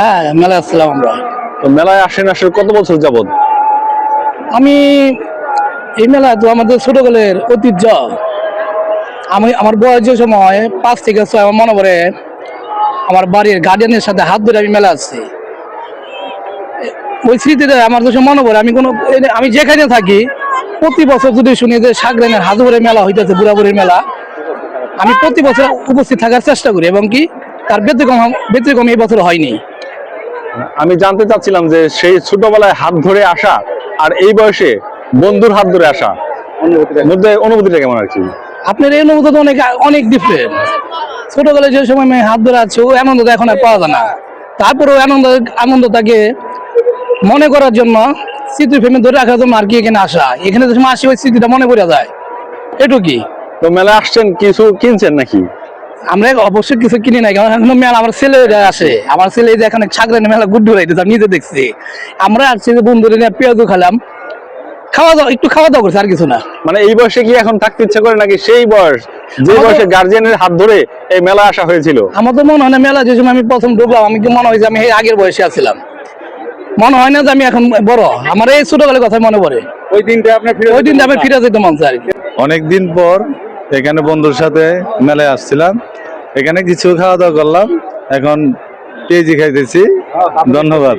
হ্যাঁ, মেলায় আসছিলাম আমরা। তো মেলায় আসেন আসলে কত বছর যাবত? আমি এই মেলা তো আমাদের ছোটকালের ঐতিহ্য। আমার বয়স যে সময় 5 থেকে 6 আমার মনে পড়ে আমার বাড়ির গার্ডিয়ানের সাথে হাত ধরে আমি মেলা আসছি। ওই স্মৃতিটা আমার যখন মনে পড়ে আমি যেখানে থাকি প্রতি বছর যদি শুনি যে সাগরানের হাজুরে মেলা হইতেছে, বুড়াবুড়ির মেলা, আমি প্রতি বছর উপস্থিত থাকার চেষ্টা করি এবং কি তার ব্যতিক্রম এই বছর হয়নি। আমি জানতে চাচ্ছিলাম যে সেই ছোটবেলায় হাত ধরে আসা আর এই বয়সে বন্ধুর হাত ধরে আসা মধ্যে অনুভূতিটা কেমন আর কি? আপনার এই অনুভূতি তো অনেক অনেক ডিফারেন্ট। ছোটবেলায় যে সময় আমি হাত ধরে আছি ওই আনন্দটা এখন আর পাওয়া যায় না। তারপরেও আনন্দটাকে মনে করার জন্য, স্মৃতি ফেমে ধরে রাখার জন্য আর কি এখানে আসা। এখানে যে সময় আসি ওই স্মৃতিটা মনে পড়ে যায়, এটুকুই। তো মেলায় আসছেন, কিছু কিনছেন নাকি? আমরা অবশ্যই কিছু কিনি নাই, কারণ এখন মেলা আমার ছেলে আসে। আমার ছেলে যে এখানে সাগরানের মেলা গুড্ডু রাইতেছে, আমি নিজে দেখছি। আমরা আসছি যে বন্ধুরা নিয়ে পেঁয়াজু খেলাম, একটু খাওয়া দাওয়া করছে, আর কিছু না। মানে এই বয়সে কি এখন থাকতে ইচ্ছা করে নাকি সেই বয়স যে বয়সে গার্জিয়ানের হাত ধরে এই মেলা আসা হয়েছিল? আমার তো মনে হয় না মেলা যে সময় আমি প্রথম ঢুকলাম আমি কি মনে হয় যে আমি এই আগের বয়সে আছিলাম। মনে হয় না যে আমি এখন বড়। আমার এই ছোটবেলার কথা মনে পড়ে। ওই দিনটা আমি ফিরে যেতে মন চাই। অনেকদিন পর এখানে বন্ধুর সাথে মেলায় আসছিলাম, এখানে কিছু খাওয়া দাওয়া করলাম, এখন পেঁয়াজি খাইতেছি। ধন্যবাদ।